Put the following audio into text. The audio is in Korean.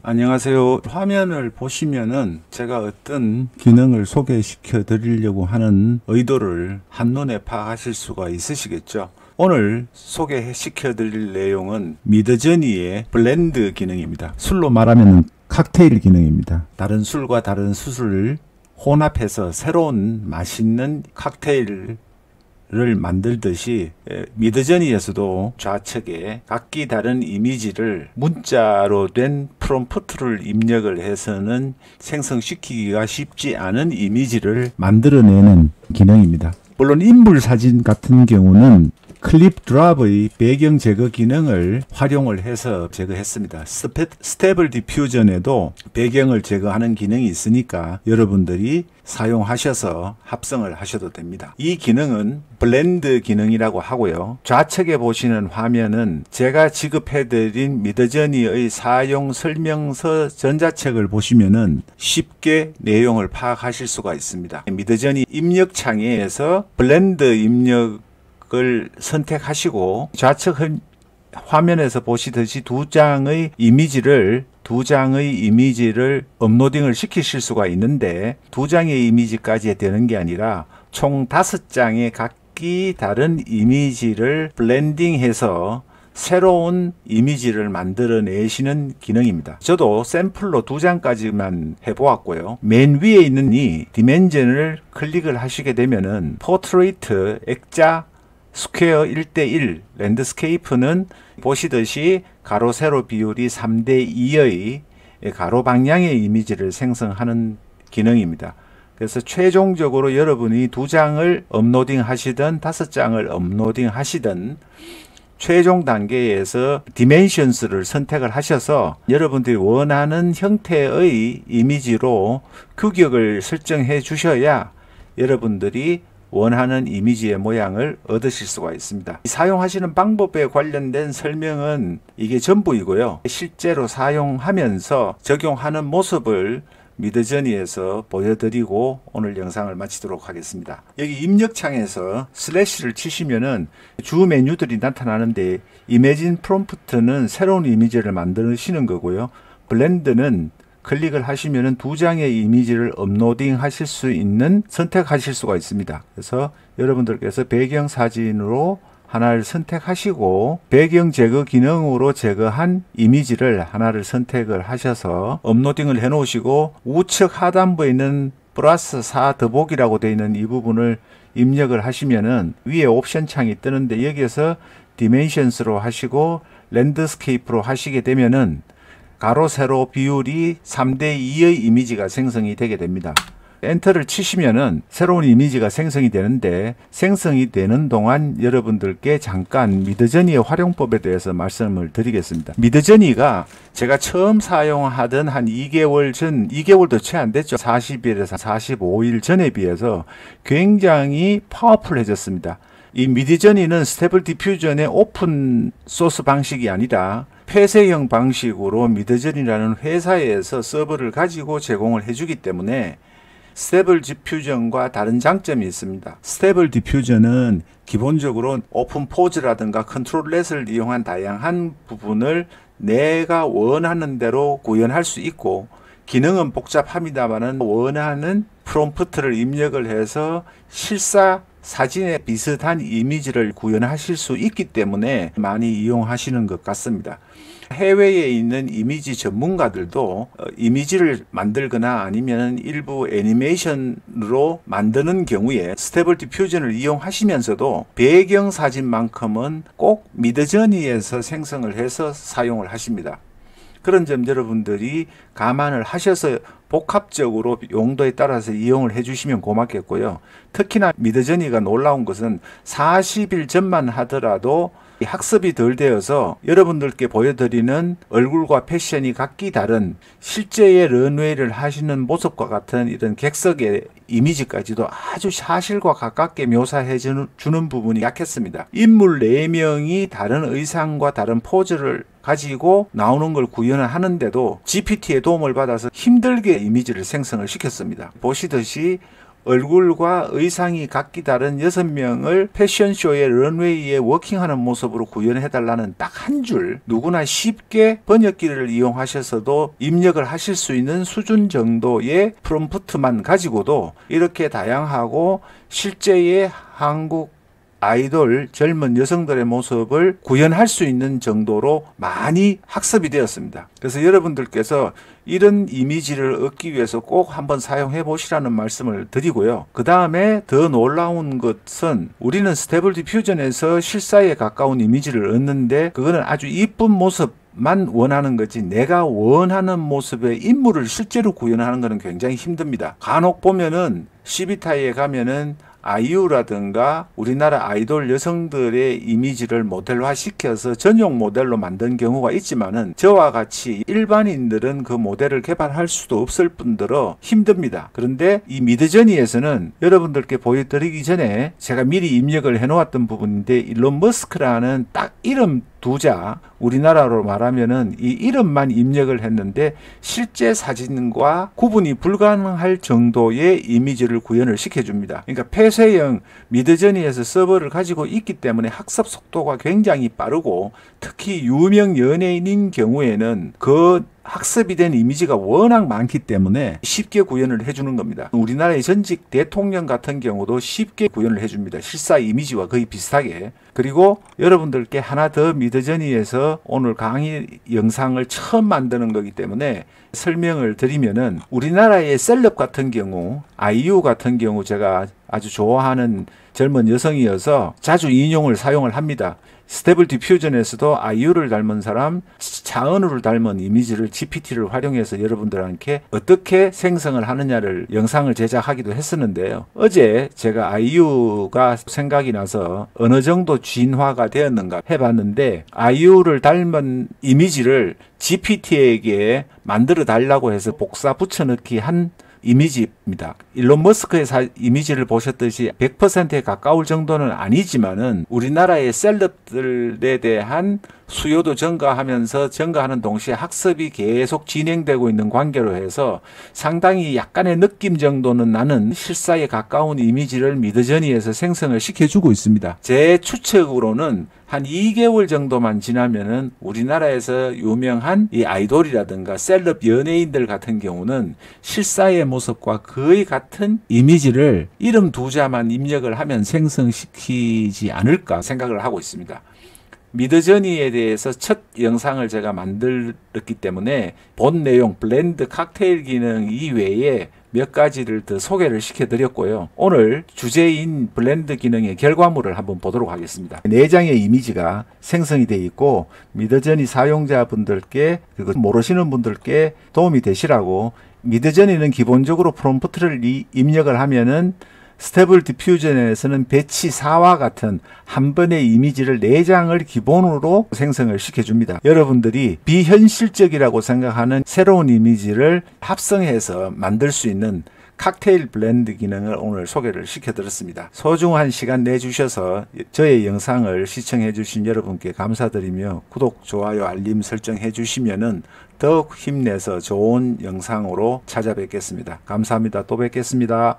안녕하세요. 화면을 보시면은 제가 어떤 기능을 소개시켜 드리려고 하는 의도를 한눈에 파악하실 수가 있으시겠죠. 오늘 소개시켜 드릴 내용은 미드저니의 블렌드 기능입니다. 술로 말하면 칵테일 기능입니다. 다른 술과 다른 수술을 혼합해서 새로운 맛있는 칵테일을 만들듯이 미드저니에서도 좌측에 각기 다른 이미지를 문자로 된 프롬프트를 입력을 해서는 생성시키기가 쉽지 않은 이미지를 만들어내는 기능입니다. 물론 인물 사진 같은 경우는 클립 드랍의 배경 제거 기능을 활용을 해서 제거했습니다. 스테이블 디퓨전에도 배경을 제거하는 기능이 있으니까 여러분들이 사용하셔서 합성을 하셔도 됩니다. 이 기능은 블렌드 기능이라고 하고요. 좌측에 보시는 화면은 제가 지급해드린 미드저니의 사용 설명서 전자책을 보시면은 쉽게 내용을 파악하실 수가 있습니다. 미드저니 입력창에서 블렌드 입력 을 선택하시고 좌측 화면에서 보시듯이 두 장의 이미지를 업로딩을 시키실 수가 있는데 두 장의 이미지까지 되는 게 아니라 총 5장의 각기 다른 이미지를 블렌딩해서 새로운 이미지를 만들어내시는 기능입니다. 저도 샘플로 2장까지만 해보았고요. 맨 위에 있는 이 디멘전을 클릭을 하시게 되면은 포트레이트 액자 스퀘어 1:1 랜드스케이프는 보시듯이 가로 세로 비율이 3:2의 가로 방향의 이미지를 생성하는 기능입니다. 그래서 최종적으로 여러분이 2장을 업로딩 하시든 5장을 업로딩 하시든 최종 단계에서 디멘션스를 선택을 하셔서 여러분들이 원하는 형태의 이미지로 규격을 설정해 주셔야 여러분들이 원하는 이미지의 모양을 얻으실 수가 있습니다. 사용하시는 방법에 관련된 설명은 이게 전부이고요. 실제로 사용하면서 적용하는 모습을 미드저니에서 보여드리고 오늘 영상을 마치도록 하겠습니다. 여기 입력창에서 슬래시를 치시면은 주 메뉴들이 나타나는데 이미진 프롬프트는 새로운 이미지를 만드시는 거고요. 블렌드는 클릭을 하시면은 2장의 이미지를 업로딩 하실 수 있는 선택하실 수가 있습니다. 그래서 여러분들께서 배경 사진으로 하나를 선택하시고 배경 제거 기능으로 제거한 이미지를 하나를 선택을 하셔서 업로딩을 해 놓으시고 우측 하단부에 있는 플러스 4 더보기라고 되어 있는 이 부분을 입력을 하시면은 위에 옵션 창이 뜨는데 여기에서 디멘션스로 하시고 랜드스케이프로 하시게 되면은 가로 세로 비율이 3:2의 이미지가 생성이 되게 됩니다. 엔터를 치시면은 새로운 이미지가 생성이 되는데 생성이 되는 동안 여러분들께 잠깐 미드저니의 활용법에 대해서 말씀을 드리겠습니다. 미드저니가 제가 처음 사용하던 한 2개월 전, 2개월도 채 안 됐죠. 40일에서 45일 전에 비해서 굉장히 파워풀해졌습니다. 이 미드저니는 스테이블 디퓨전의 오픈 소스 방식이 아니라 폐쇄형 방식으로 미드저니라는 회사에서 서버를 가지고 제공을 해주기 때문에 스테이블 디퓨전과 다른 장점이 있습니다. 스테이블 디퓨전은 기본적으로 오픈 포즈라든가 컨트롤렛을 이용한 다양한 부분을 내가 원하는 대로 구현할 수 있고 기능은 복잡합니다만은 원하는 프롬프트를 입력을 해서 실사 사진에 비슷한 이미지를 구현하실 수 있기 때문에 많이 이용하시는 것 같습니다. 해외에 있는 이미지 전문가들도 이미지를 만들거나 아니면 일부 애니메이션으로 만드는 경우에 스테이블 디퓨전을 이용하시면서도 배경 사진만큼은 꼭 미드저니에서 생성을 해서 사용을 하십니다. 그런 점 여러분들이 감안을 하셔서 복합적으로 용도에 따라서 이용을 해주시면 고맙겠고요. 특히나 미드저니가 놀라운 것은 40일 전만 하더라도 학습이 덜 되어서 여러분들께 보여드리는 얼굴과 패션이 각기 다른 실제의 런웨이를 하시는 모습과 같은 이런 객석의 이미지까지도 아주 사실과 가깝게 묘사해 주는 부분이 약했습니다. 인물 4명이 다른 의상과 다른 포즈를 가지고 나오는 걸 구현을 하는데도 GPT의 도움을 받아서 힘들게 이미지를 생성을 시켰습니다. 보시듯이 얼굴과 의상이 각기 다른 6명을 패션쇼의 런웨이에 워킹하는 모습으로 구현해달라는 딱 한 줄, 누구나 쉽게 번역기를 이용하셔서도 입력을 하실 수 있는 수준 정도의 프롬프트만 가지고도 이렇게 다양하고 실제의 한국 아이돌 젊은 여성들의 모습을 구현할 수 있는 정도로 많이 학습이 되었습니다. 그래서 여러분들께서 이런 이미지를 얻기 위해서 꼭 한번 사용해 보시라는 말씀을 드리고요. 그 다음에 더 놀라운 것은 우리는 스테이블 디퓨전에서 실사에 가까운 이미지를 얻는데 그거는 아주 이쁜 모습만 원하는 거지 내가 원하는 모습의 인물을 실제로 구현하는 것은 굉장히 힘듭니다. 간혹 보면은 시비타이에 가면은 아이유라든가 우리나라 아이돌 여성들의 이미지를 모델화 시켜서 전용 모델로 만든 경우가 있지만은 저와 같이 일반인들은 그 모델을 개발할 수도 없을 뿐더러 힘듭니다. 그런데 이 미드저니에서는 여러분들께 보여드리기 전에 제가 미리 입력을 해놓았던 부분인데 일론 머스크라는 딱 이름 두자 우리나라로 말하면은 이 이름만 입력을 했는데 실제 사진과 구분이 불가능할 정도의 이미지를 구현을 시켜줍니다. 그러니까 폐쇄형 미드저니에서 서버를 가지고 있기 때문에 학습 속도가 굉장히 빠르고 특히 유명 연예인인 경우에는 그 학습이 된 이미지가 워낙 많기 때문에 쉽게 구현을 해주는 겁니다. 우리나라의 전직 대통령 같은 경우도 쉽게 구현을 해줍니다. 실사 이미지와 거의 비슷하게. 그리고 여러분들께 하나 더 미드저니에서 오늘 강의 영상을 처음 만드는 거기 때문에 설명을 드리면은 우리나라의 셀럽 같은 경우 아이유 같은 경우 제가 아주 좋아하는 젊은 여성이어서 자주 인용을 사용을 합니다. 스테이블 디퓨전에서도 아이유를 닮은 사람, 차은우를 닮은 이미지를 GPT를 활용해서 여러분들한테 어떻게 생성을 하느냐를 영상을 제작하기도 했었는데요. 어제 제가 아이유가 생각이 나서 어느 정도 진화가 되었는가 해봤는데 아이유를 닮은 이미지를 GPT에게 만들어 달라고 해서 복사 붙여넣기 한 이미지입니다. 일론 머스크의 이미지를 보셨듯이 100%에 가까울 정도는 아니지만은 우리나라의 셀럽들에 대한 수요도 증가하는 동시에 학습이 계속 진행되고 있는 관계로 해서 상당히 약간의 느낌 정도는 나는 실사에 가까운 이미지를 미드저니에서 생성을 시켜주고 있습니다. 제 추측으로는 한 2개월 정도만 지나면은 우리나라에서 유명한 이 아이돌이라든가 셀럽 연예인들 같은 경우는 실사의 모습과 거의 같은 이미지를 이름 두자만 입력을 하면 생성시키지 않을까 생각을 하고 있습니다. 미드저니에 대해서 첫 영상을 제가 만들었기 때문에 본 내용 블렌드 칵테일 기능 이외에 몇 가지를 더 소개를 시켜드렸고요. 오늘 주제인 블렌드 기능의 결과물을 한번 보도록 하겠습니다. 4장의 이미지가 생성이 되어 있고 미드저니 사용자분들께 그리고 모르시는 분들께 도움이 되시라고 미드저니는 기본적으로 프롬프트를 입력을 하면은 스테이블 디퓨전에서는 배치 4와 같은 한 번의 이미지를 4장을 기본으로 생성을 시켜줍니다. 여러분들이 비현실적이라고 생각하는 새로운 이미지를 합성해서 만들 수 있는 칵테일 블렌드 기능을 오늘 소개를 시켜드렸습니다. 소중한 시간 내주셔서 저의 영상을 시청해 주신 여러분께 감사드리며 구독, 좋아요, 알림 설정해 주시면은 더욱 힘내서 좋은 영상으로 찾아뵙겠습니다. 감사합니다. 또 뵙겠습니다.